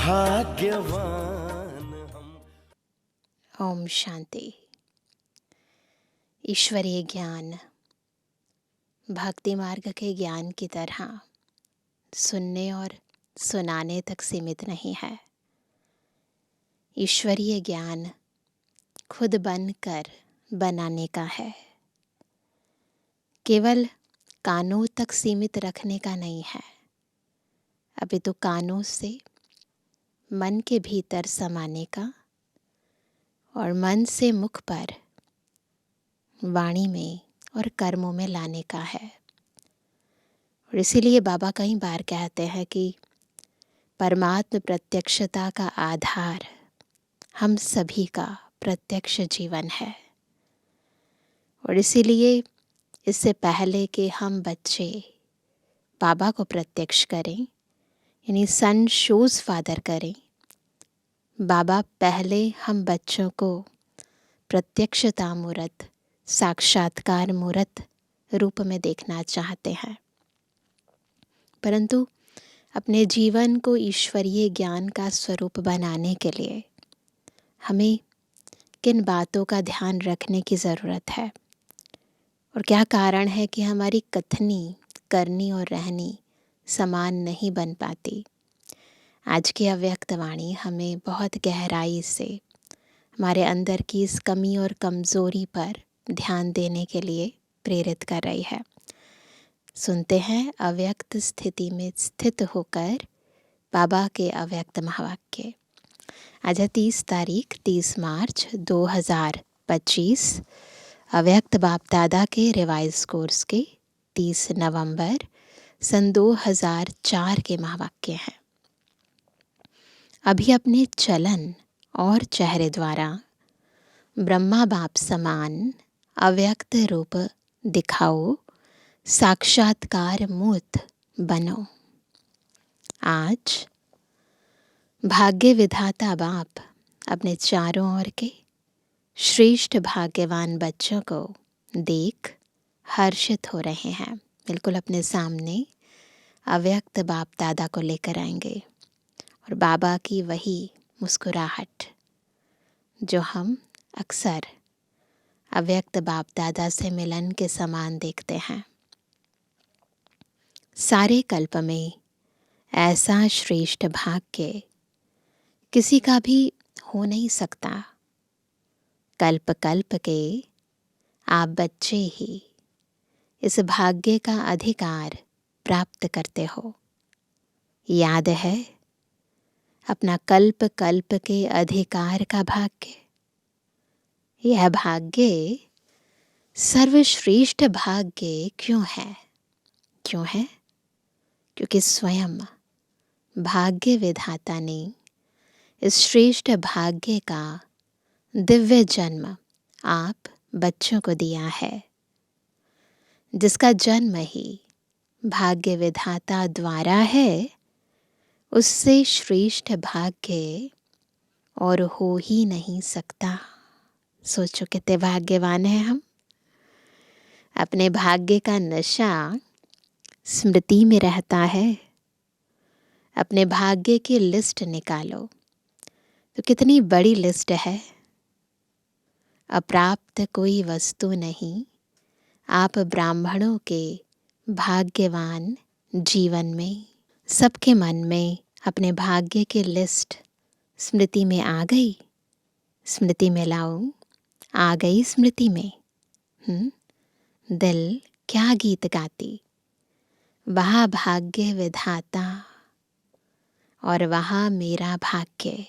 भाग्यवान हम। ओम शांति। ईश्वरीय ज्ञान भक्ति मार्ग के ज्ञान की तरह सुनने और सुनाने तक सीमित नहीं है। ईश्वरीय ज्ञान खुद बनकर बनाने का है, केवल कानों तक सीमित रखने का नहीं है। अभी तो कानों से मन के भीतर समाने का और मन से मुख पर वाणी में और कर्मों में लाने का है। और इसीलिए बाबा कई बार कहते हैं कि परमात्म प्रत्यक्षता का आधार हम सभी का प्रत्यक्ष जीवन है। और इसीलिए इससे पहले कि हम बच्चे बाबा को प्रत्यक्ष करें, यानी सन शोज फादर करें, बाबा पहले हम बच्चों को प्रत्यक्षता मूर्त, साक्षात्कार मूर्त रूप में देखना चाहते हैं। परंतु अपने जीवन को ईश्वरीय ज्ञान का स्वरूप बनाने के लिए हमें किन बातों का ध्यान रखने की ज़रूरत है और क्या कारण है कि हमारी कथनी, करनी और रहनी समान नहीं बन पाती। आज की अव्यक्त वाणी हमें बहुत गहराई से हमारे अंदर की इस कमी और कमज़ोरी पर ध्यान देने के लिए प्रेरित कर रही है। सुनते हैं अव्यक्त स्थिति में स्थित होकर बाबा के अव्यक्त महावाक्य। आज है 30 मार्च 2025, अव्यक्त बाप दादा के रिवाइज कोर्स के 30 नवंबर सन 2004 के महावाक्य हैं। अभी अपने चलन और चेहरे द्वारा ब्रह्मा बाप समान अव्यक्त रूप दिखाओ, साक्षात्कार मूर्त बनो। आज भाग्य विधाता बाप अपने चारों ओर के श्रेष्ठ भाग्यवान बच्चों को देख हर्षित हो रहे हैं। बिल्कुल अपने सामने अव्यक्त बाप दादा को लेकर आएंगे और बाबा की वही मुस्कुराहट जो हम अक्सर अव्यक्त बाप दादा से मिलन के समान देखते हैं। सारे कल्प में ऐसा श्रेष्ठ भाग्य किसी का भी हो नहीं सकता। कल्प कल्प के आप बच्चे ही इस भाग्य का अधिकार प्राप्त करते हो। याद है अपना कल्प कल्प के अधिकार का भाग्य। यह भाग्य सर्वश्रेष्ठ भाग्य क्यों है? क्यों है? क्योंकि स्वयं भाग्य विधाता ने इस श्रेष्ठ भाग्य का दिव्य जन्म आप बच्चों को दिया है, जिसका जन्म ही भाग्य विधाता द्वारा है। उससे श्रेष्ठ भाग्य और हो ही नहीं सकता। सोचो कितने भाग्यवान हैं हम। अपने भाग्य का नशा स्मृति में रहता है। अपने भाग्य की लिस्ट निकालो तो कितनी बड़ी लिस्ट है। अप्राप्त कोई वस्तु नहीं आप ब्राह्मणों के भाग्यवान जीवन में। सबके मन में अपने भाग्य की लिस्ट स्मृति में आ गई। स्मृति में लाओ, आ गई स्मृति में। दिल क्या गीत गाती, वहाँ भाग्य विधाता और वहाँ मेरा भाग्य।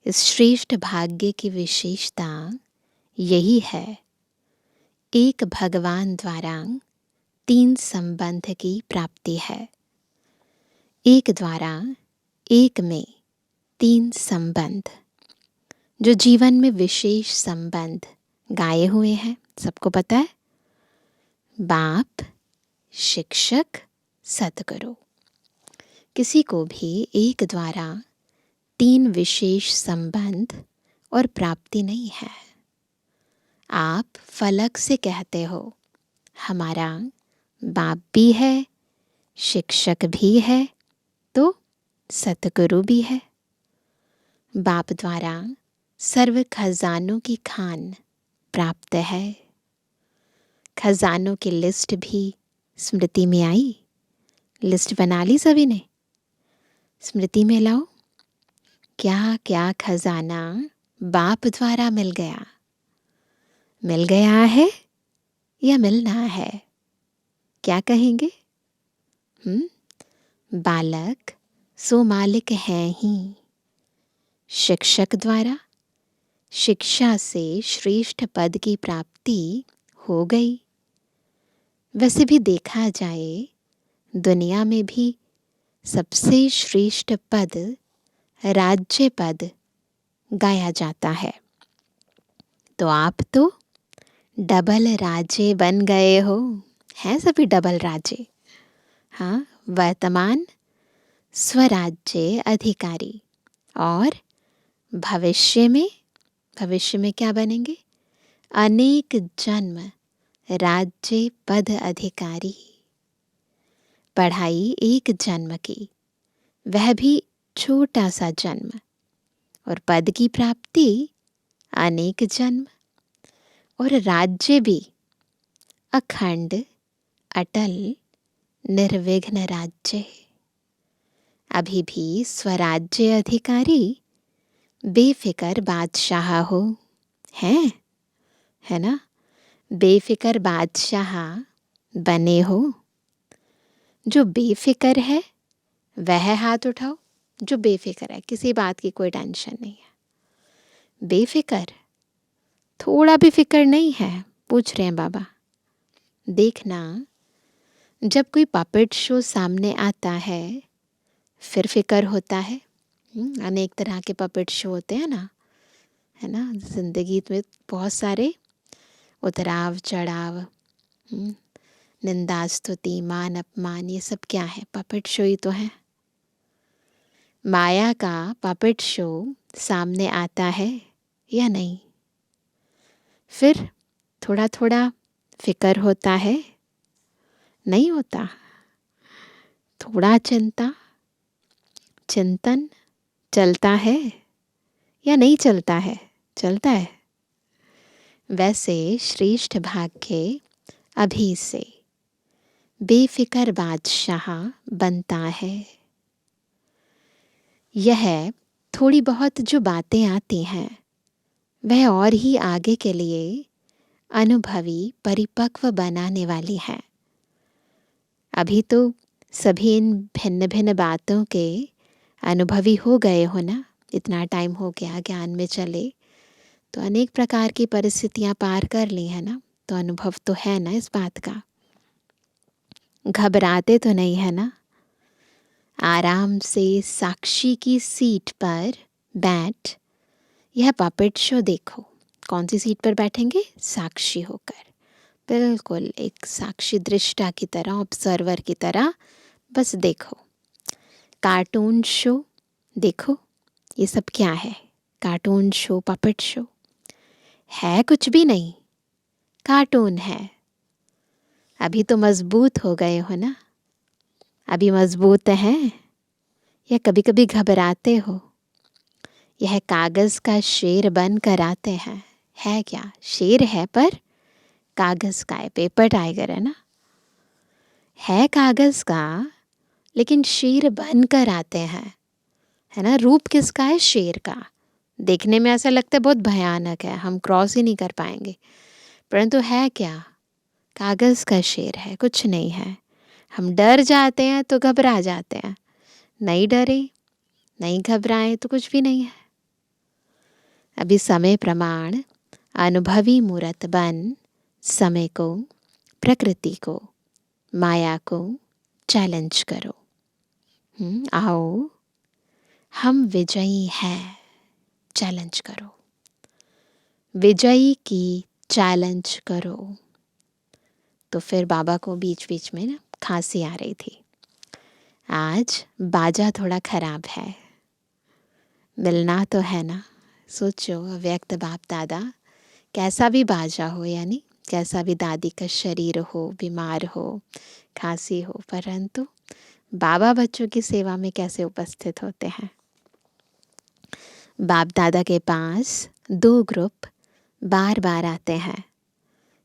इस श्रेष्ठ भाग्य की विशेषता यही है, एक भगवान द्वारा 3 संबंध की प्राप्ति है। एक द्वारा एक में 3 संबंध, जो जीवन में विशेष संबंध गाए हुए हैं। सबको पता है, बाप, शिक्षक, सतगुरु। किसी को भी एक द्वारा 3 विशेष संबंध और प्राप्ति नहीं है। आप फलक से कहते हो हमारा बाप भी है, शिक्षक भी है, तो सतगुरु भी है। बाप द्वारा सर्व खजानों की खान प्राप्त है। खजानों की लिस्ट भी स्मृति में आई। लिस्ट बना ली सभी ने? स्मृति में लाओ, क्या क्या खजाना बाप द्वारा मिल गया। मिल गया है या मिलना है? क्या कहेंगे? बालक सो मालिक हैं ही। शिक्षक द्वारा शिक्षा से श्रेष्ठ पद की प्राप्ति हो गई। वैसे भी देखा जाए, दुनिया में भी सबसे श्रेष्ठ पद राज्य पद गाया जाता है। तो आप तो डबल राजे बन गए हो। हैं सभी डबल राजे। हाँ, वर्तमान स्वराज्य अधिकारी और भविष्य में क्या बनेंगे? अनेक जन्म राज्य पद अधिकारी। पढ़ाई एक जन्म की, वह भी छोटा सा जन्म, और पद की प्राप्ति अनेक जन्म, और राज्य भी अखंड अटल निर्विघ्न राज्य। अभी भी स्वराज्य अधिकारी बेफिकर बादशाह हो। हैं? है ना? बेफिकर बादशाह बने हो। जो बेफिकर है वह हाथ उठाओ। जो बेफिकर है, किसी बात की कोई टेंशन नहीं है। बेफिकर, थोड़ा भी फिक्र नहीं है। पूछ रहे हैं बाबा। देखना, जब कोई पपेट शो सामने आता है फिर फिक्र होता है। अनेक तरह के पपेट शो होते हैं ना, है ना। जिंदगी में बहुत सारे उतराव चढ़ाव, निंदा स्तुति मान अपमान, ये सब क्या है? पपेट शो ही तो है। माया का पपेट शो सामने आता है या नहीं? फिर थोड़ा थोड़ा फिक्र होता है, नहीं होता? थोड़ा चिंतन चलता है या नहीं चलता है? चलता है। वैसे श्रेष्ठ भाग्य अभी से बेफिकर बादशाह बनता है। यह थोड़ी बहुत जो बातें आती हैं वह और ही आगे के लिए अनुभवी परिपक्व बनाने वाली है। अभी तो सभी इन भिन्न भिन्न बातों के अनुभवी हो गए हो ना। इतना टाइम हो गया ज्ञान में चले, तो अनेक प्रकार की परिस्थितियां पार कर ली है ना। तो अनुभव तो है ना इस बात का। घबराते तो नहीं है ना। आराम से साक्षी की सीट पर बैठ यह पपेट शो देखो। कौन सी सीट पर बैठेंगे? साक्षी होकर, बिल्कुल एक साक्षी दृष्टा की तरह, ऑब्जर्वर की तरह। बस देखो। कार्टून शो देखो। ये सब क्या है? कार्टून शो, पपेट शो है कुछ भी नहीं, कार्टून है। अभी तो मजबूत हो गए हो ना। अभी मजबूत हैं या कभी कभी घबराते हो? यह कागज का शेर बन कर आते हैं। है क्या? शेर है पर कागज का है, पेपर टाइगर है ना। है कागज का लेकिन शेर बन कर आते हैं, है ना। रूप किसका है? शेर का। देखने में ऐसा लगता है बहुत भयानक है, हम क्रॉस ही नहीं कर पाएंगे, परंतु है क्या? कागज का शेर है, कुछ नहीं है। हम डर जाते हैं तो घबरा जाते हैं, नहीं डरे नहीं घबराए तो कुछ भी नहीं है। अभी समय प्रमाण अनुभवी मूर्त बन समय को, प्रकृति को, माया को चैलेंज करो। आओ हम विजयी हैं, चैलेंज करो। विजयी की चैलेंज करो। तो फिर बाबा को बीच बीच में ना खांसी आ रही थी। आज बाजा थोड़ा खराब है, मिलना तो है ना। सोचो, अव्यक्त बाप दादा, कैसा भी बाजा हो, यानी कैसा भी दादी का शरीर हो, बीमार हो, खांसी हो, परंतु बाबा बच्चों की सेवा में कैसे उपस्थित होते हैं। बाप दादा के पास दो ग्रुप बार बार आते हैं।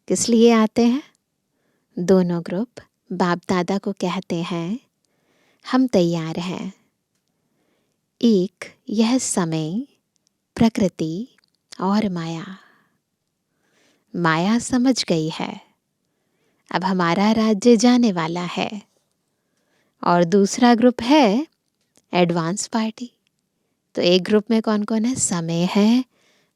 किस लिए आते हैं? दोनों ग्रुप बाप दादा को कहते हैं हम तैयार हैं। एक, यह समय, प्रकृति और माया। माया समझ गई है, अब हमारा राज्य जाने वाला है। और दूसरा ग्रुप है एडवांस पार्टी। तो एक ग्रुप में कौन कौन है? समय है,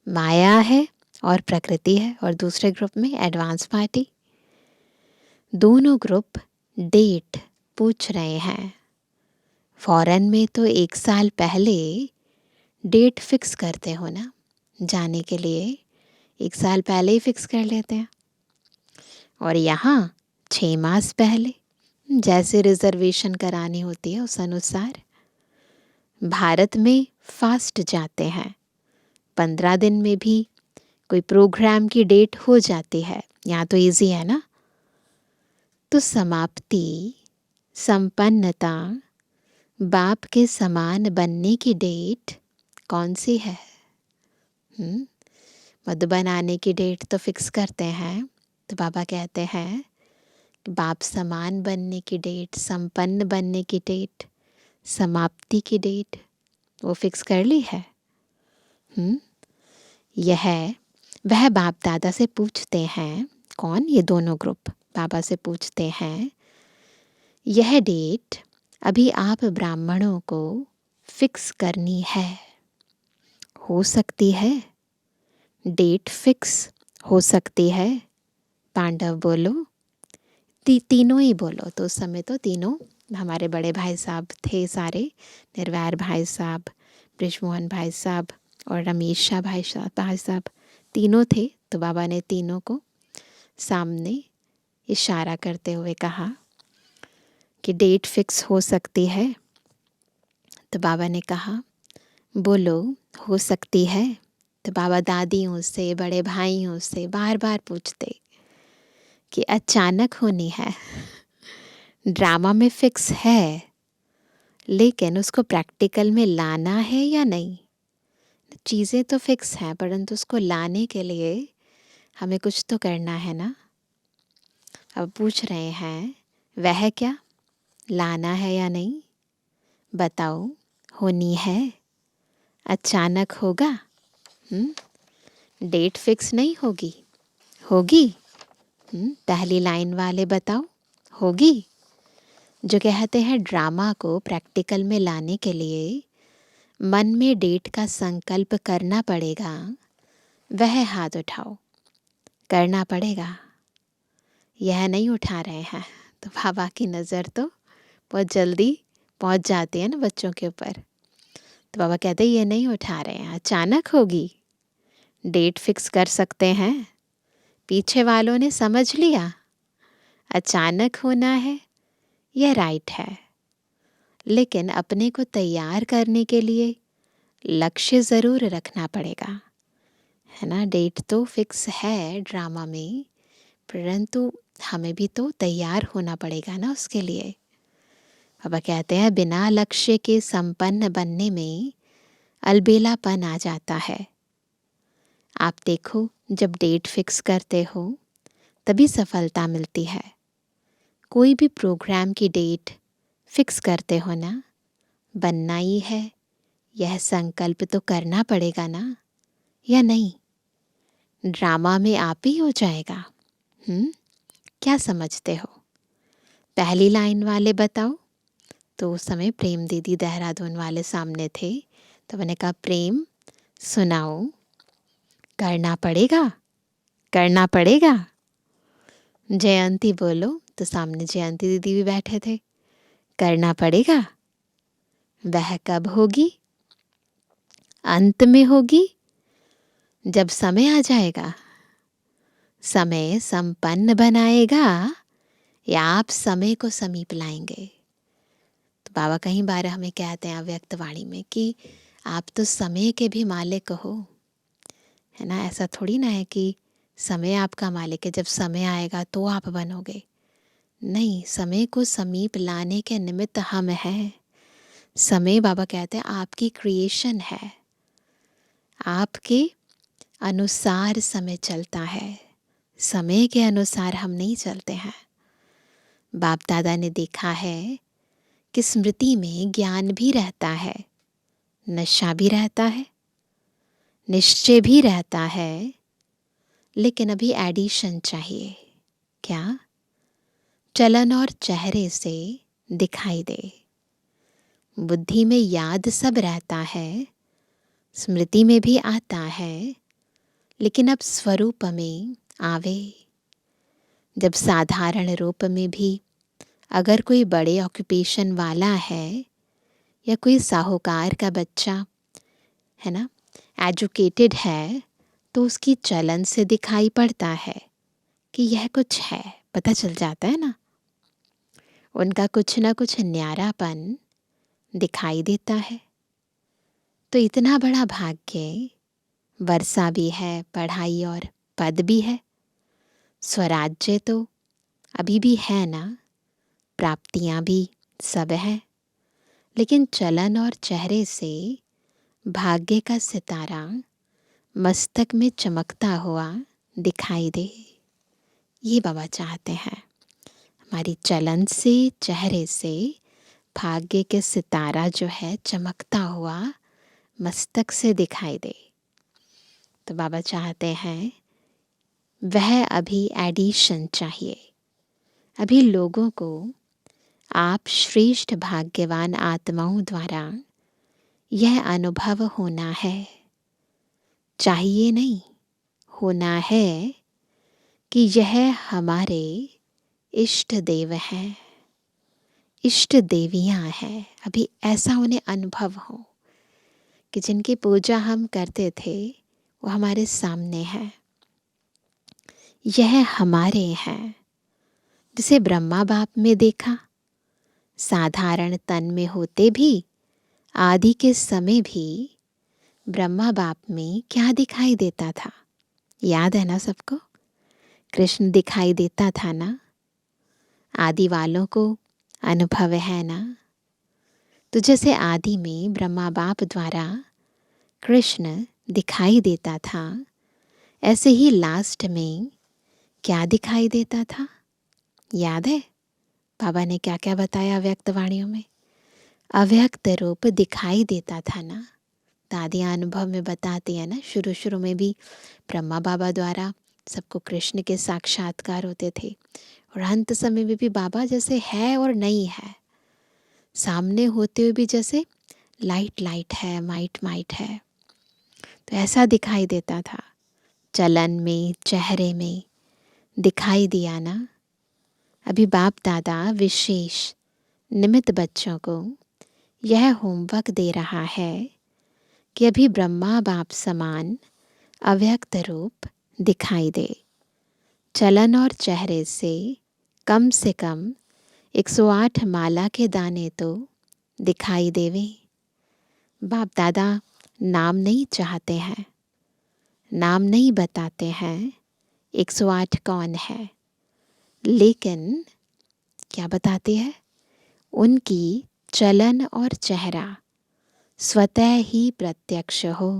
माया है और प्रकृति है। और दूसरे ग्रुप में एडवांस पार्टी। दोनों ग्रुप डेट पूछ रहे हैं। फॉरेन में तो 1 साल पहले डेट फिक्स करते हो ना, जाने के लिए 1 साल पहले ही फिक्स कर लेते हैं। और यहाँ 6 मास पहले, जैसे रिजर्वेशन करानी होती है उस अनुसार। भारत में फास्ट जाते हैं, 15 दिन में भी कोई प्रोग्राम की डेट हो जाती है। यहाँ तो इजी है ना। तो समाप्ति, संपन्नता, बाप के समान बनने की डेट कौन सी है? मधुबन आने की डेट तो फिक्स करते हैं, तो बाबा कहते हैं बाप समान बनने की डेट, संपन्न बनने की डेट, समाप्ति की डेट वो फिक्स कर ली है। यह वह बाप दादा से पूछते हैं। कौन? ये दोनों ग्रुप बाबा से पूछते हैं यह डेट अभी आप ब्राह्मणों को फिक्स करनी है, हो सकती है? डेट फिक्स हो सकती है? पांडव बोलो। तीनों ही बोलो। तो उस समय तो तीनों हमारे बड़े भाई साहब थे सारे, निर्वैर भाई साहब, ब्रिजमोहन भाई साहब और रमेश शाह भाई साहब तीनों थे। तो बाबा ने तीनों को सामने इशारा करते हुए कहा कि डेट फिक्स हो सकती है। तो बाबा ने कहा बोलो, हो सकती है? तो बाबा दादियों से, बड़े भाइयों से बार बार पूछते कि अचानक होनी है, ड्रामा में फिक्स है लेकिन उसको प्रैक्टिकल में लाना है या नहीं। चीज़ें तो फिक्स हैं परंतु उसको लाने के लिए हमें कुछ तो करना है ना। अब पूछ रहे हैं वह क्या, लाना है या नहीं? बताओ, होनी है? अचानक होगा? डेट फिक्स नहीं होगी? होगी? पहली लाइन वाले बताओ, होगी? जो कहते हैं ड्रामा को प्रैक्टिकल में लाने के लिए मन में डेट का संकल्प करना पड़ेगा, वह हाथ उठाओ। करना पड़ेगा, यह नहीं उठा रहे हैं। तो बाबा की नज़र तो बहुत जल्दी पहुंच जाती है ना बच्चों के ऊपर। तो बाबा कहते ये नहीं उठा रहे हैं। अचानक होगी, डेट फिक्स कर सकते हैं। पीछे वालों ने समझ लिया, अचानक होना है यह राइट है, लेकिन अपने को तैयार करने के लिए लक्ष्य ज़रूर रखना पड़ेगा, है ना। डेट तो फिक्स है ड्रामा में, परंतु हमें भी तो तैयार होना पड़ेगा ना उसके लिए। बाबा कहते हैं बिना लक्ष्य के संपन्न बनने में अलबेलापन आ जाता है। आप देखो, जब डेट फिक्स करते हो तभी सफलता मिलती है। कोई भी प्रोग्राम की डेट फिक्स करते हो ना, बनना ही है, यह संकल्प तो करना पड़ेगा ना, या नहीं? ड्रामा में आप ही हो जाएगा। क्या समझते हो? पहली लाइन वाले बताओ। तो उस समय प्रेम दीदी देहरादून वाले सामने थे, तो मैंने कहा प्रेम सुनाओ। करना पड़ेगा, करना पड़ेगा। जयंती बोलो। तो सामने जयंती दीदी भी बैठे थे। करना पड़ेगा। वह कब होगी? अंत में होगी, जब समय आ जाएगा। समय संपन्न बनाएगा या आप समय को समीप लाएंगे? तो बाबा कहीं बार हमें कहते हैं अव्यक्त वाणी में कि आप तो समय के भी मालिक हो, है ना। ऐसा थोड़ी ना है कि समय आपका मालिक है, जब समय आएगा तो आप बनोगे। नहीं, समय को समीप लाने के निमित्त हम हैं। समय बाबा कहते हैं आपकी क्रिएशन है, आपके अनुसार समय चलता है, समय के अनुसार हम नहीं चलते हैं। बाप दादा ने देखा है कि स्मृति में ज्ञान भी रहता है, नशा भी रहता है, निश्चय भी रहता है, लेकिन अभी एडिशन चाहिए। क्या? चलन और चेहरे से दिखाई दे। बुद्धि में याद सब रहता है, स्मृति में भी आता है, लेकिन अब स्वरूप में आवे। जब साधारण रूप में भी अगर कोई बड़े ऑक्यूपेशन वाला है या कोई साहूकार का बच्चा है ना, एजुकेटेड है, तो उसकी चलन से दिखाई पड़ता है कि यह कुछ है, पता चल जाता है ना। उनका कुछ ना कुछ न्यारापन दिखाई देता है। तो इतना बड़ा भाग्य, वर्षा भी है, पढ़ाई और पद भी है, स्वराज्य तो अभी भी है ना, प्राप्तियां भी सब है, लेकिन चलन और चेहरे से भाग्य का सितारा मस्तक में चमकता हुआ दिखाई दे। ये बाबा चाहते हैं, हमारी चलन से, चेहरे से भाग्य के सितारा जो है चमकता हुआ मस्तक से दिखाई दे। तो बाबा चाहते हैं वह अभी एडिशन चाहिए। अभी लोगों को आप श्रेष्ठ भाग्यवान आत्माओं द्वारा यह अनुभव होना है, चाहिए नहीं, होना है कि यह हमारे इष्ट देव हैं, इष्ट देवियां हैं। अभी ऐसा उन्हें अनुभव हो कि जिनकी पूजा हम करते थे वो हमारे सामने है, यह हमारे हैं। जिसे ब्रह्मा बाप में देखा, साधारण तन में होते भी आदि के समय भी ब्रह्मा बाप में क्या दिखाई देता था? याद है ना सबको? कृष्ण दिखाई देता था ना, आदि वालों को अनुभव है ना। तो जैसे आदि में ब्रह्मा बाप द्वारा कृष्ण दिखाई देता था, ऐसे ही लास्ट में क्या दिखाई देता था? याद है बाबा ने क्या क्या बताया अव्यक्त वाणियों में? अव्यक्त रूप दिखाई देता था ना। दादियाँ अनुभव में बताती है ना, शुरू शुरू में भी ब्रह्मा बाबा द्वारा सबको कृष्ण के साक्षात्कार होते थे, और अंत समय में भी बाबा जैसे है और नहीं है, सामने होते हुए भी जैसे लाइट लाइट है, माइट माइट है। तो ऐसा दिखाई देता था, चलन में, चेहरे में दिखाई दिया ना। अभी बाप दादा विशेष निमित्त बच्चों को यह होमवर्क दे रहा है कि अभी ब्रह्मा बाप समान अव्यक्त रूप दिखाई दे। चलन और चेहरे से कम 108 माला के दाने तो दिखाई देवे। बाप दादा नाम नहीं चाहते हैं, नाम नहीं बताते हैं 108 कौन है, लेकिन क्या बताते हैं? उनकी चलन और चेहरा स्वतः ही प्रत्यक्ष हो।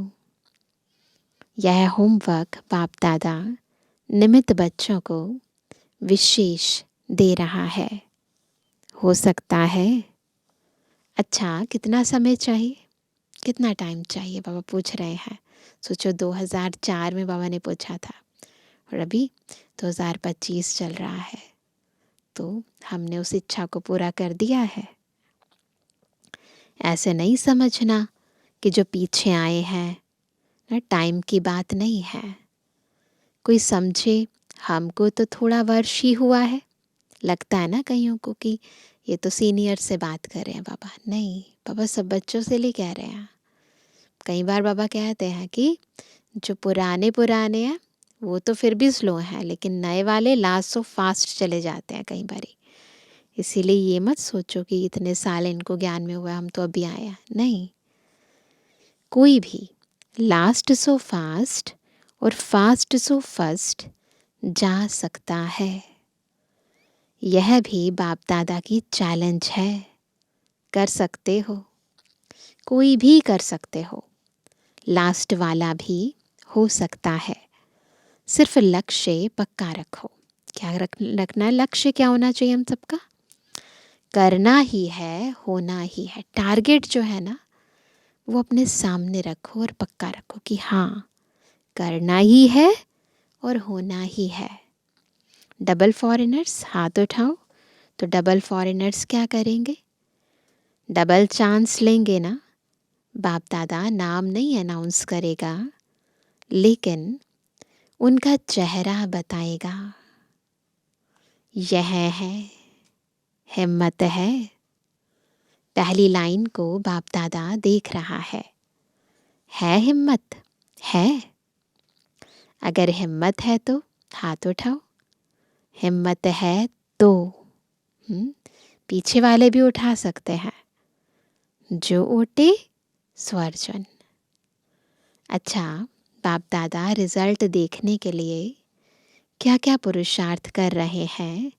यह होमवर्क बाप दादा निमित्त बच्चों को विशेष दे रहा है। हो सकता है। अच्छा, कितना समय चाहिए, कितना टाइम चाहिए बाबा पूछ रहे हैं। सोचो 2004 में बाबा ने पूछा था और अभी 2025 चल रहा है, तो हमने उस इच्छा को पूरा कर दिया है। ऐसे नहीं समझना कि जो पीछे आए हैं ना, टाइम की बात नहीं है। कोई समझे हमको तो थोड़ा वर्ष ही हुआ है, लगता है ना कईयों को कि ये तो सीनियर से बात कर रहे हैं बाबा। नहीं, बाबा सब बच्चों से लिए कह रहे हैं। कई बार बाबा कहते हैं कि जो पुराने पुराने हैं वो तो फिर भी स्लो हैं, लेकिन नए वाले लास्ट सो फास्ट चले जाते हैं कई बारी। इसीलिए ये मत सोचो कि इतने साल इनको ज्ञान में हुआ, हम तो अभी आए हैं। नहीं, कोई भी लास्ट सो फास्ट और फास्ट सो फर्स्ट जा सकता है। यह भी बाप दादा की चैलेंज है। कर सकते हो, कोई भी कर सकते हो, लास्ट वाला भी हो सकता है। सिर्फ लक्ष्य पक्का रखो। क्या रखना है? लक्ष्य क्या होना चाहिए हम सबका? करना ही है, होना ही है। टारगेट जो है ना, वो अपने सामने रखो और पक्का रखो कि हाँ, करना ही है और होना ही है। डबल फॉरेनर्स हाथ उठाओ। तो डबल फॉरेनर्स क्या करेंगे? डबल चांस लेंगे ना। बाप दादा नाम नहीं अनाउंस करेगा, लेकिन उनका चेहरा बताएगा। यह है, हिम्मत है। पहली लाइन को बाप दादा देख रहा है हिम्मत? है? अगर हिम्मत है तो हाथ उठाओ। हिम्मत है तो पीछे वाले भी उठा सकते हैं। जो उठे स्वर्जन। अच्छा, बाप दादा रिजल्ट देखने के लिए क्या क्या पुरुषार्थ कर रहे हैं,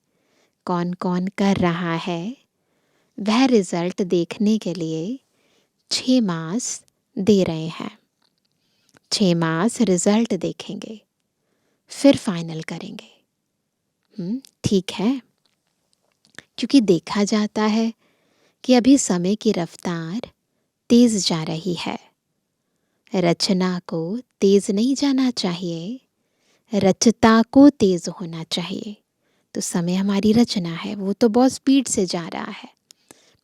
कौन कौन कर रहा है, वह रिजल्ट देखने के लिए 6 मास दे रहे हैं। 6 मास रिजल्ट देखेंगे, फिर फाइनल करेंगे। ठीक है, क्योंकि देखा जाता है कि अभी समय की रफ्तार तेज जा रही है। रचना को तेज नहीं जाना चाहिए, रचता को तेज होना चाहिए। तो समय हमारी रचना है, वो तो बहुत स्पीड से जा रहा है,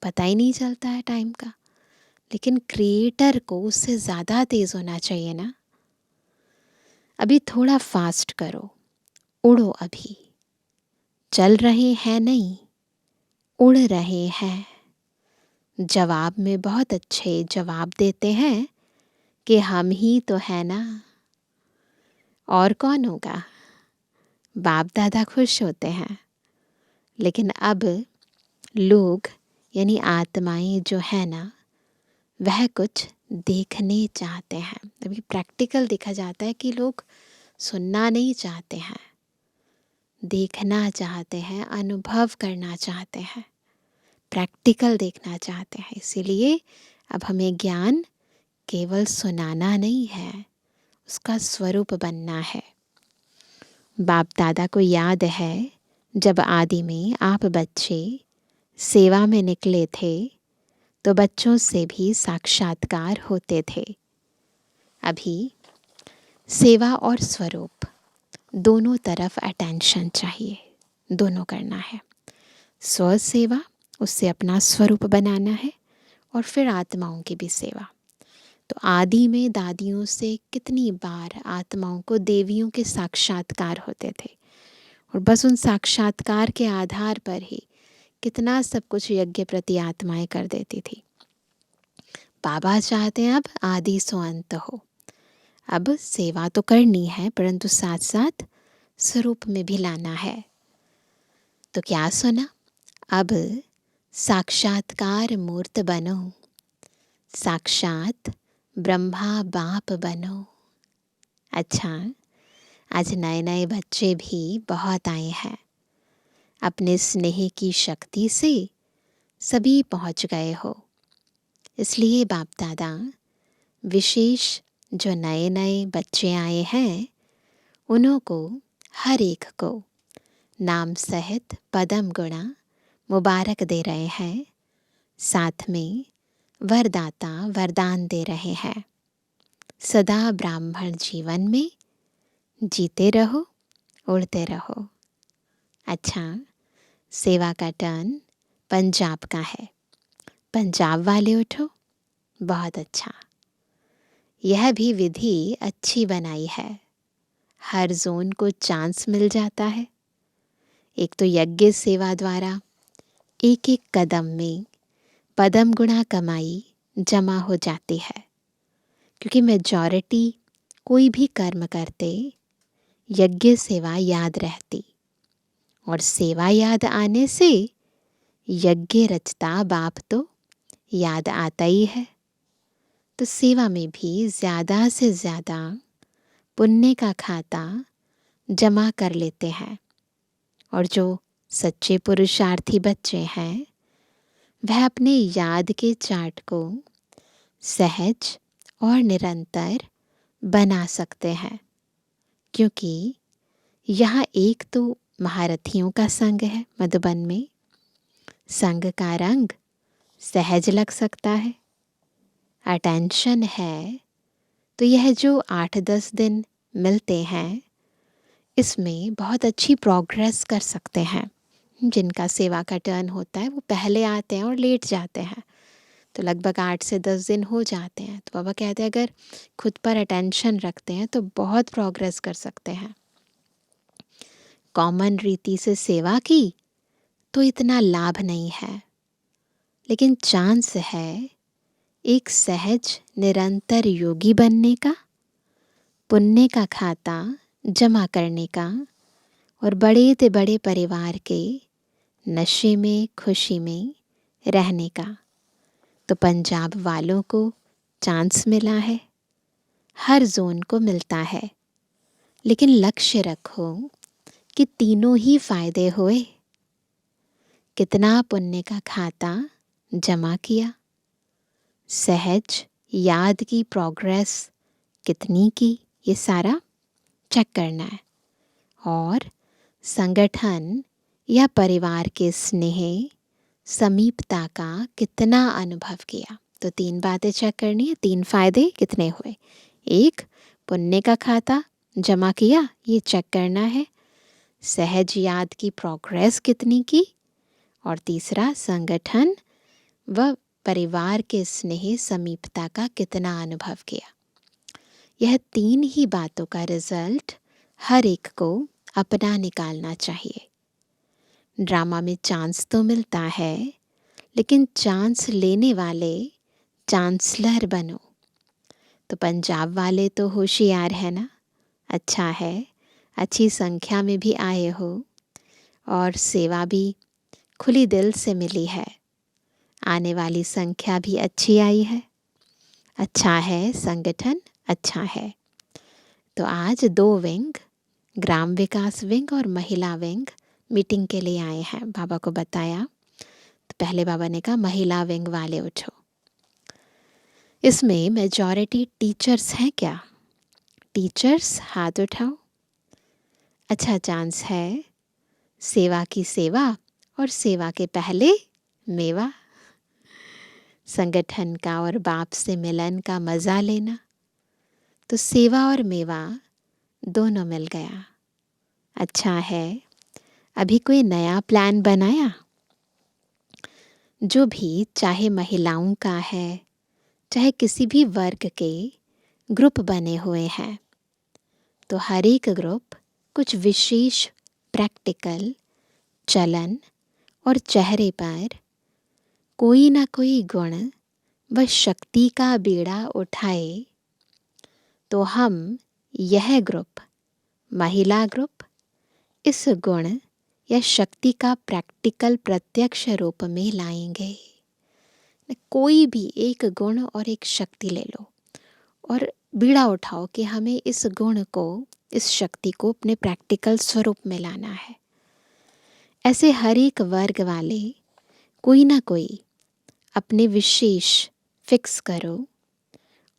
पता ही नहीं चलता है टाइम का। लेकिन क्रिएटर को उससे ज़्यादा तेज होना चाहिए ना। अभी थोड़ा फास्ट करो, उड़ो। अभी चल रहे हैं नहीं, उड़ रहे हैं। जवाब में बहुत अच्छे जवाब देते हैं कि हम ही तो है ना, और कौन होगा। बाप दादा खुश होते हैं। लेकिन अब लोग यानी आत्माएं जो है ना, वह कुछ देखने चाहते हैं। अभी प्रैक्टिकल देखा जाता है कि लोग सुनना नहीं चाहते हैं, देखना चाहते हैं, अनुभव करना चाहते हैं, प्रैक्टिकल देखना चाहते हैं। इसीलिए अब हमें ज्ञान केवल सुनाना नहीं है, उसका स्वरूप बनना है। बाप दादा को याद है जब आदि में आप बच्चे सेवा में निकले थे तो बच्चों से भी साक्षात्कार होते थे। अभी सेवा और स्वरूप दोनों तरफ अटेंशन चाहिए, दोनों करना है। स्व सेवा, उससे अपना स्वरूप बनाना है, और फिर आत्माओं की भी सेवा। तो आदि में दादियों से कितनी बार आत्माओं को देवियों के साक्षात्कार होते थे, और बस उन साक्षात्कार के आधार पर ही कितना सब कुछ यज्ञ प्रति आत्माएं कर देती थी। बाबा चाहते हैं अब आदि सो अंत हो। अब सेवा तो करनी है, परंतु साथ साथ स्वरूप में भी लाना है। तो क्या सुना? अब साक्षात्कार मूर्त बनो, साक्षात ब्रह्मा बाप बनो। अच्छा, आज नए नए बच्चे भी बहुत आए हैं। अपने स्नेह की शक्ति से सभी पहुंच गए हो। इसलिए बाप दादा विशेष जो नए नए बच्चे आए हैं, उन्हों को हर एक को नाम सहित पदम गुणा मुबारक दे रहे हैं। साथ में वरदाता वरदान दे रहे हैं। सदा ब्राह्मण जीवन में जीते रहो, उड़ते रहो। अच्छा, सेवा का टर्न पंजाब का है। पंजाब वाले उठो। बहुत अच्छा, यह भी विधि अच्छी बनाई है। हर जोन को चांस मिल जाता है। एक तो यज्ञ सेवा द्वारा एक एक कदम में पदम गुणा कमाई जमा हो जाती है, क्योंकि मेजॉरिटी कोई भी कर्म करते यज्ञ सेवा याद रहती, और सेवा याद आने से यज्ञ रचता बाप तो याद आता ही है। तो सेवा में भी ज़्यादा से ज़्यादा पुण्य का खाता जमा कर लेते हैं, और जो सच्चे पुरुषार्थी बच्चे हैं, वह अपने याद के चार्ट को सहज और निरंतर बना सकते हैं, क्योंकि यहाँ एक तो महारथियों का संग है मधुबन में। संग का रंग सहज लग सकता है। अटेंशन है तो यह जो 8-10 दिन मिलते हैं, इसमें बहुत अच्छी प्रोग्रेस कर सकते हैं। जिनका सेवा का टर्न होता है वो पहले आते हैं और लेट जाते हैं, तो लगभग 8 से 10 दिन हो जाते हैं। तो बाबा कहते हैं अगर खुद पर अटेंशन रखते हैं तो बहुत प्रोग्रेस कर सकते हैं। कॉमन रीति से सेवा की तो इतना लाभ नहीं है, लेकिन चांस है एक सहज निरंतर योगी बनने का, पुण्य का खाता जमा करने का और बड़े से बड़े परिवार के नशे में खुशी में रहने का। तो पंजाब वालों को चांस मिला है, हर जोन को मिलता है, लेकिन लक्ष्य रखो कि तीनों ही फायदे हुए। कितना पुण्य का खाता जमा किया, सहज याद की प्रोग्रेस कितनी की, ये सारा चेक करना है। और संगठन या परिवार के स्नेह समीपता का कितना अनुभव किया, तो 3 बातें चेक करनी है। 3 फायदे कितने हुए। 1, पुण्य का खाता जमा किया, ये चेक करना है। सहज याद की प्रोग्रेस कितनी की, और तीसरा संगठन व परिवार के स्नेह समीपता का कितना अनुभव किया। यह 3 ही बातों का रिजल्ट हर एक को अपना निकालना चाहिए। ड्रामा में चांस तो मिलता है, लेकिन चांस लेने वाले चांसलर बनो। तो पंजाब वाले तो होशियार है ना, अच्छा है, अच्छी संख्या में भी आए हो और सेवा भी खुली दिल से मिली है। आने वाली संख्या भी अच्छी आई है, अच्छा है, संगठन अच्छा है। तो आज 2 विंग, ग्राम विकास विंग और महिला विंग मीटिंग के लिए आए हैं। बाबा को बताया तो पहले बाबा ने कहा महिला विंग वाले उठो। इसमें मेजॉरिटी टीचर्स हैं क्या? टीचर्स हाथ उठाओ। अच्छा चांस है सेवा की सेवा और सेवा के पहले मेवा, संगठन का और बाप से मिलन का मज़ा लेना। तो सेवा और मेवा दोनों मिल गया, अच्छा है। अभी कोई नया प्लान बनाया? जो भी, चाहे महिलाओं का है, चाहे किसी भी वर्ग के ग्रुप बने हुए हैं, तो हर एक ग्रुप कुछ विशेष प्रैक्टिकल चलन और चेहरे पर कोई ना कोई गुण व शक्ति का बीड़ा उठाए, तो हम यह ग्रुप, महिला ग्रुप, इस गुण या शक्ति का प्रैक्टिकल प्रत्यक्ष रूप में लाएंगे। कोई भी एक गुण और एक शक्ति ले लो और बीड़ा उठाओ कि हमें इस गुण को, इस शक्ति को अपने प्रैक्टिकल स्वरूप में लाना है। ऐसे हर एक वर्ग वाले कोई ना कोई अपने विशेष फिक्स करो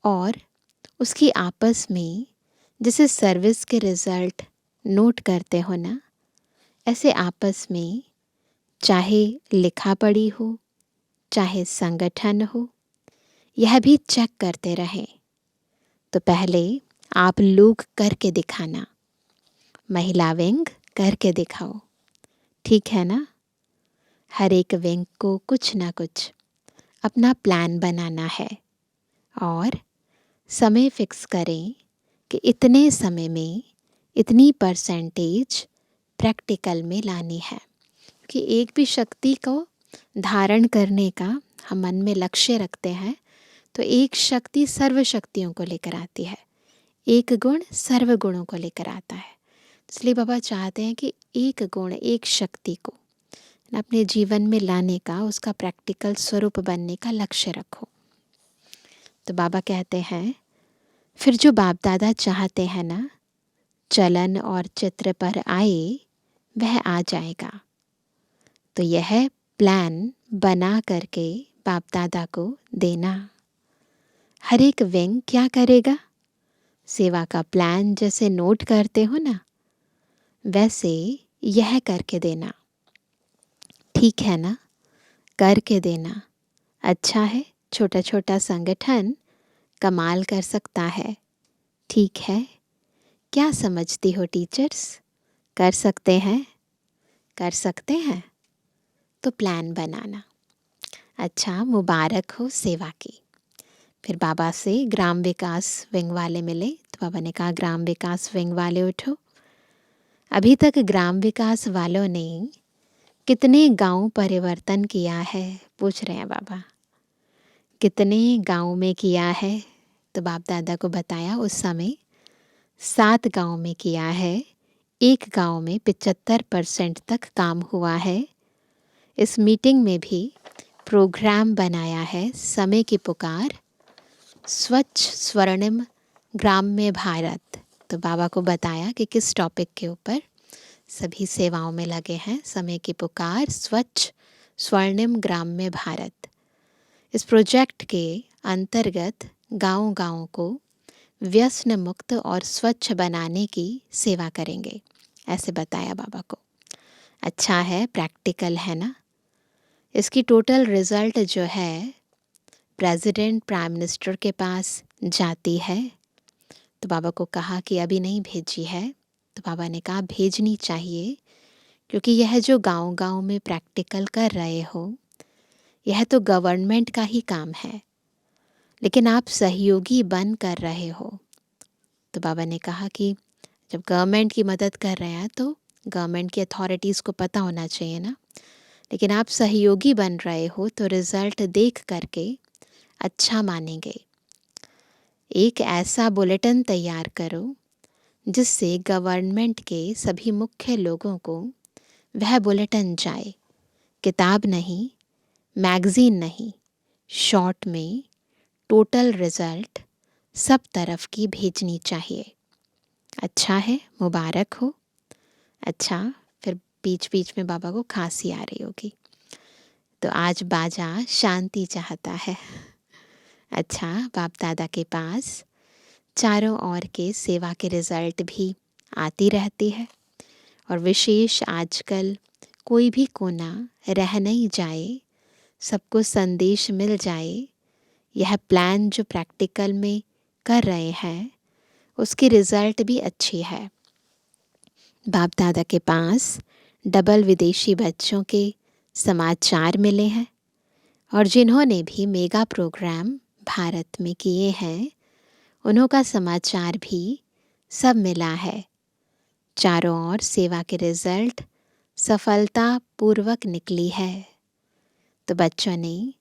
और उसकी आपस में, जैसे सर्विस के रिजल्ट नोट करते हो ना, ऐसे आपस में चाहे लिखा पढ़ी हो, चाहे संगठन हो, यह भी चेक करते रहें। तो पहले आप लोग करके दिखाना, महिला विंग करके दिखाओ, ठीक है ना। हर एक विंग को कुछ ना कुछ अपना प्लान बनाना है और समय फिक्स करें कि इतने समय में इतनी परसेंटेज प्रैक्टिकल में लानी है। कि एक भी शक्ति को धारण करने का हम मन में लक्ष्य रखते हैं, तो एक शक्ति सर्व शक्तियों को लेकर आती है, एक गुण सर्व गुणों को लेकर आता है। इसलिए बाबा चाहते हैं कि एक गुण, एक शक्ति को अपने जीवन में लाने का, उसका प्रैक्टिकल स्वरूप बनने का लक्ष्य रखो। तो बाबा कहते हैं फिर जो बाप दादा चाहते हैं ना, चलन और चित्र पर आए, वह आ जाएगा। तो यह प्लान बना करके बाप दादा को देना। हर एक विंग क्या करेगा? सेवा का प्लान जैसे नोट करते हो ना, वैसे यह करके देना। ठीक है ना? करके देना। अच्छा है, छोटा छोटा संगठन कमाल कर सकता है। ठीक है, क्या समझती हो टीचर्स? कर सकते हैं? कर सकते हैं? तो प्लान बनाना। अच्छा, मुबारक हो सेवा की। फिर बाबा से ग्राम विकास विंग वाले मिले, तो बाबा ने कहा ग्राम विकास विंग वाले उठो। अभी तक ग्राम विकास वालों ने कितने गांव परिवर्तन किया है? पूछ रहे हैं बाबा। कितने गांव में किया है? तो बाप दादा को बताया उस समय 7 गांव में किया है। एक गांव में 75% तक काम हुआ है। इस मीटिंग में भी प्रोग्राम बनाया है, समय की पुकार, स्वच्छ स्वर्णिम ग्राम्य भारत। तो बाबा को बताया कि किस टॉपिक के ऊपर सभी सेवाओं में लगे हैं। समय की पुकार, स्वच्छ स्वर्णिम ग्राम्य भारत। इस प्रोजेक्ट के अंतर्गत गांव-गांव को व्यसन मुक्त और स्वच्छ बनाने की सेवा करेंगे, ऐसे बताया बाबा को। अच्छा है, प्रैक्टिकल है ना? इसकी टोटल रिजल्ट जो है प्रेसिडेंट प्राइम मिनिस्टर के पास जाती है। तो बाबा को कहा कि अभी नहीं भेजी है। तो बाबा ने कहा भेजनी चाहिए, क्योंकि यह जो गांव-गांव में प्रैक्टिकल कर रहे हो, यह तो गवर्नमेंट का ही काम है, लेकिन आप सहयोगी बन कर रहे हो। तो बाबा ने कहा कि जब गवर्नमेंट की मदद कर रहे हैं तो गवर्नमेंट की अथॉरिटीज़ को पता होना चाहिए ना, लेकिन आप सहयोगी बन रहे हो तो रिज़ल्ट देख करके अच्छा मानेंगे। एक ऐसा बुलेटिन तैयार करो जिससे गवर्नमेंट के सभी मुख्य लोगों को वह बुलेटिन जाए। किताब नहीं, मैगज़ीन नहीं, शॉर्ट में टोटल रिज़ल्ट सब तरफ की भेजनी चाहिए। अच्छा है, मुबारक हो। अच्छा, फिर बीच बीच में बाबा को खांसी आ रही होगी, तो आज बाजा शांति चाहता है। अच्छा, बाप दादा के पास चारों ओर के सेवा के रिज़ल्ट भी आती रहती है, और विशेष आजकल कोई भी कोना रह नहीं जाए, सबको संदेश मिल जाए। यह प्लान जो प्रैक्टिकल में कर रहे हैं उसकी रिज़ल्ट भी अच्छी है। बाप दादा के पास डबल विदेशी बच्चों के समाचार मिले हैं, और जिन्होंने भी मेगा प्रोग्राम भारत में किए हैं उन्हों का समाचार भी सब मिला है। चारों ओर सेवा के रिज़ल्ट सफलतापूर्वक निकली है। तो बच्चों ने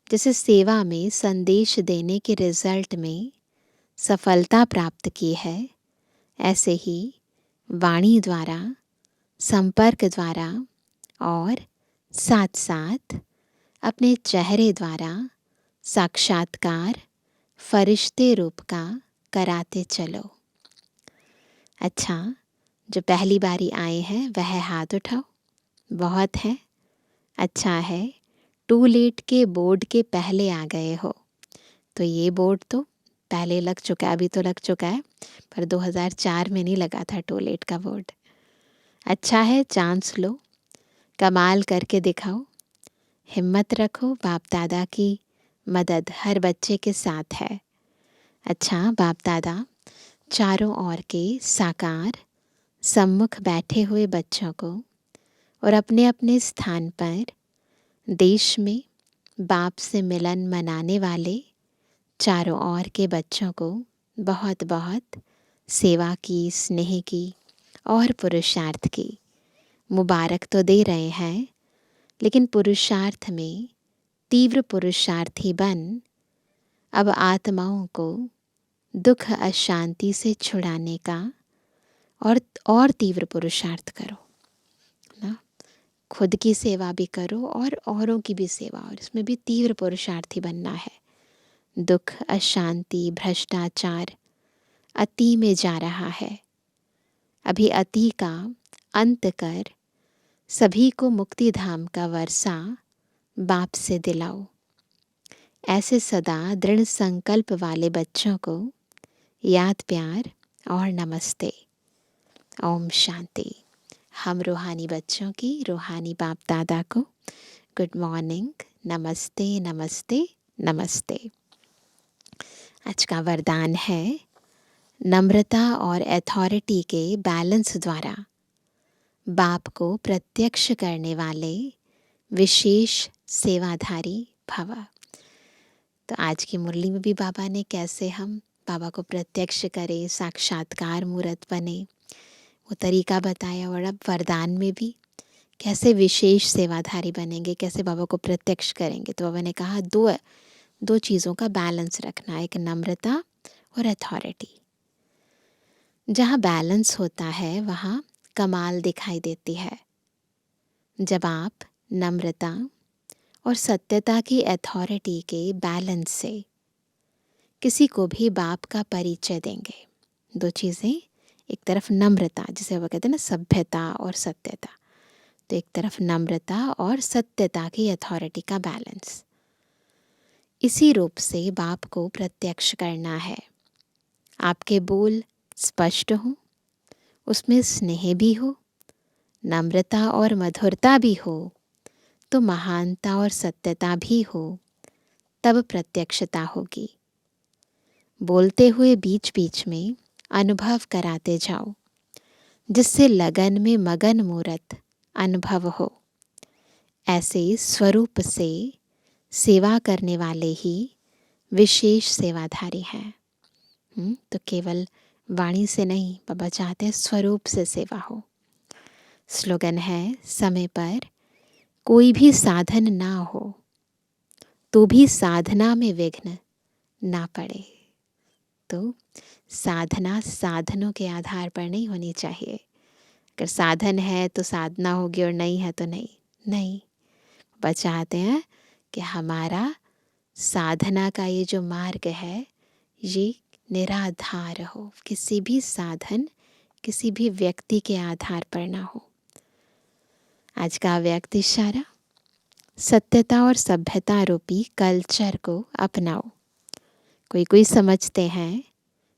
जैसे सेवा में संदेश देने के रिज़ल्ट में सफलता प्राप्त की है, ऐसे ही वाणी द्वारा, संपर्क द्वारा और साथ साथ अपने चेहरे द्वारा साक्षात्कार फरिश्ते रूप का कराते चलो। अच्छा, जो पहली बारी आए हैं वह हाथ उठाओ। बहुत है। अच्छा है, टू लेट के बोर्ड के पहले आ गए हो। तो ये बोर्ड तो पहले लग चुका है, अभी तो लग चुका है, पर 2004 में नहीं लगा था टू लेट का बोर्ड। अच्छा है, चांस लो, कमाल करके दिखाओ, हिम्मत रखो। बाप दादा की मदद हर बच्चे के साथ है। अच्छा, बाप दादा चारों ओर के साकार सम्मुख बैठे हुए बच्चों को और अपने अपने स्थान पर देश में बाप से मिलन मनाने वाले चारों ओर के बच्चों को बहुत बहुत सेवा की, स्नेह की और पुरुषार्थ की मुबारक तो दे रहे हैं, लेकिन पुरुषार्थ में तीव्र पुरुषार्थी बन अब आत्माओं को दुख अशांति से छुड़ाने का और तीव्र पुरुषार्थ करो ना। खुद की सेवा भी करो और औरों की भी सेवा, और इसमें भी तीव्र पुरुषार्थी बनना है। दुख, अशांति, भ्रष्टाचार अति में जा रहा है। अभी अति का अंत कर सभी को मुक्ति धाम का वर्षा बाप से दिलाओ। ऐसे सदा दृढ़ संकल्प वाले बच्चों को याद प्यार और नमस्ते। ओम शांति। हम रूहानी बच्चों की रूहानी बाप दादा को गुड मॉर्निंग, नमस्ते नमस्ते नमस्ते। आज का वरदान है, नम्रता और अथॉरिटी के बैलेंस द्वारा बाप को प्रत्यक्ष करने वाले विशेष सेवाधारी भव। तो आज की मुरली में भी बाबा ने कैसे हम बाबा को प्रत्यक्ष करें, साक्षात्कार मूर्त बने, वो तरीका बताया। और अब वरदान में भी कैसे विशेष सेवाधारी बनेंगे, कैसे बाबा को प्रत्यक्ष करेंगे। तो बाबा ने कहा दो चीज़ों का बैलेंस रखना, एक नम्रता और अथॉरिटी। जहाँ बैलेंस होता है वहाँ कमाल दिखाई देती है। जब आप नम्रता और सत्यता की अथॉरिटी के बैलेंस से किसी को भी बाप का परिचय देंगे। दो चीज़ें, एक तरफ नम्रता, जिसे वो कहते हैं ना सभ्यता और सत्यता, तो एक तरफ नम्रता और सत्यता की अथॉरिटी का बैलेंस। इसी रूप से बाप को प्रत्यक्ष करना है। आपके बोल स्पष्ट हो, उसमें स्नेह भी हो, नम्रता और मधुरता भी हो, तो महानता और सत्यता भी हो, तब प्रत्यक्षता होगी। बोलते हुए बीच बीच में अनुभव कराते जाओ, जिससे लगन में मगन मूरत अनुभव हो। ऐसे स्वरूप से सेवा करने वाले ही विशेष सेवाधारी हैं। तो केवल वाणी से नहीं, बाबा चाहते हैं स्वरूप से सेवा हो। स्लोगन है, समय पर कोई भी साधन ना हो तो भी साधना में विघ्न ना पड़े। तो साधना साधनों के आधार पर नहीं होनी चाहिए। अगर साधन है तो साधना होगी और नहीं है तो नहीं। बाबा चाहते हैं कि हमारा साधना का ये जो मार्ग है ये निराधार हो, किसी भी साधन, किसी भी व्यक्ति के आधार पर ना हो। आज का व्यक्त इशारा, सत्यता और सभ्यता रूपी कल्चर को अपनाओ। कोई समझते हैं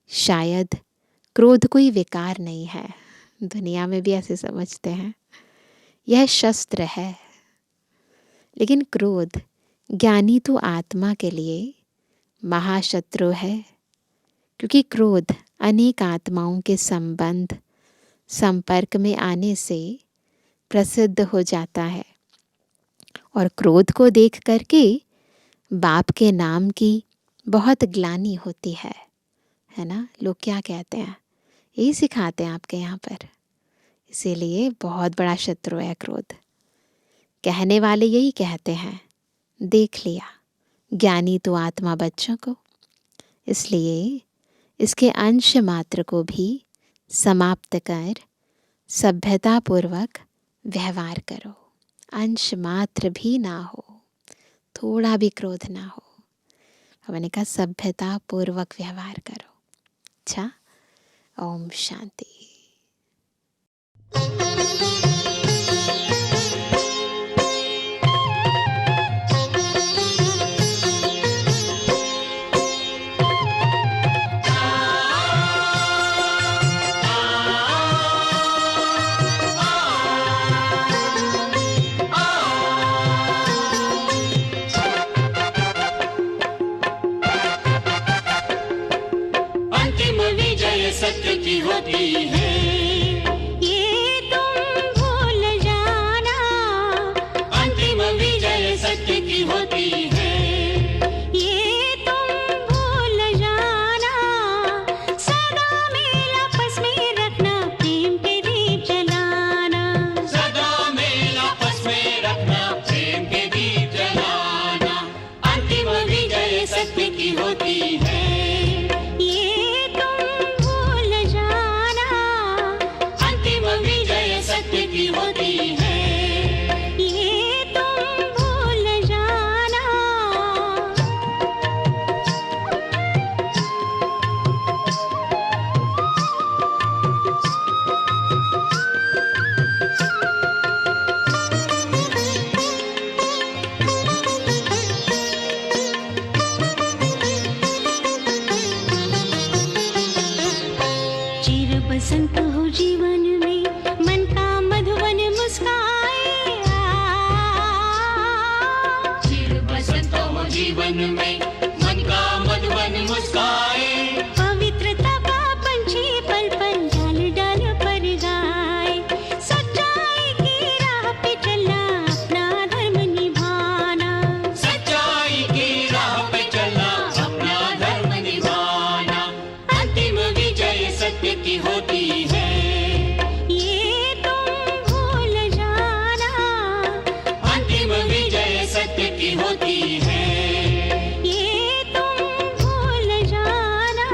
शायद क्रोध कोई विकार नहीं है, दुनिया में भी ऐसे समझते हैं, यह शस्त्र है। लेकिन क्रोध ज्ञानी तो आत्मा के लिए महाशत्रु है, क्योंकि क्रोध अनेक आत्माओं के संपर्क में आने से प्रसिद्ध हो जाता है। और क्रोध को देख करके बाप के नाम की बहुत ग्लानि होती है ना। लोग क्या कहते हैं, यही सिखाते हैं आपके यहाँ पर। इसीलिए बहुत बड़ा शत्रु है क्रोध। कहने वाले यही कहते हैं, देख लिया ज्ञानी तो आत्मा बच्चों को, इसलिए इसके अंश मात्र को भी समाप्त कर सभ्यतापूर्वक व्यवहार करो। अंश मात्र भी ना हो, थोड़ा भी क्रोध ना हो। हमने कहा सभ्यतापूर्वक व्यवहार करो। अच्छा, ओम शांति। सत्य की होती है, ये तुम भूल जाना। अंतिम विजय सत्य की होती है, ये तुम भूल जाना। सदा मेल आपस में रखना, प्रेम के दीप जलाना। सदा मेल आपस में रखना, प्रेम के दीप जलाना। अंतिम विजय सत्य की होती है, ये तुम भूल जाना। बसंत हो जीवन में, मन का मधुवन मुस्काए। चिर बसंत हो जीवन में, मन का मधुवन मुस्काए। पवित्रता का पंछी पल पल डाल डाल पर गाए। सच्चाई की राह पे चलना, अपना धर्म निभाना। सच्चाई की राह पे चलना, अपना धर्म निभाना। अंतिम विजय सत्य की होती है, ये तुम भूल जाना। अंतिम विजय सत्य की होती है। ये तुम भूल जाना।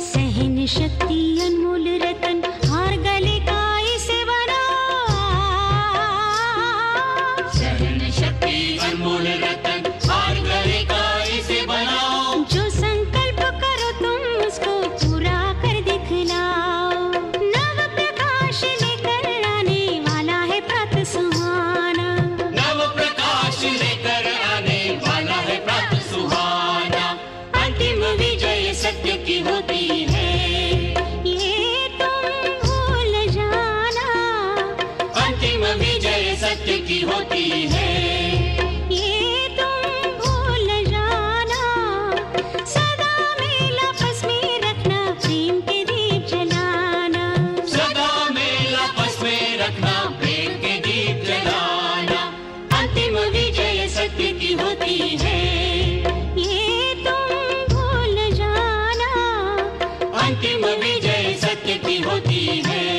सहन शक्ति अनमोल रतन, हार गले का इसे बना। सहन शक्ति अनमोल रतन, हार गले का इसे बनाओ। जो संकल्प करो तुम उसको पूरा कर दिखलाओ। नव प्रकाश लेकर आने वाला है प्रातः सुहाना। नव प्रकाश लेकर आने वाला है प्रातः सुहाना। अंतिम विजय सत्य की होती है, ये तुम भूल जाना। अंतिम विजय सत्य की होती है। ये तुम भूल जाना। सदा मेल आपस में रखना, प्रेम के दीप जलाना। सदा मेल आपस में रखना, प्रेम के दीप जलाना। अंतिम विजय सत्य की होती है, ये तुम भूल जाना। अंतिम विजय सत्य की होती है।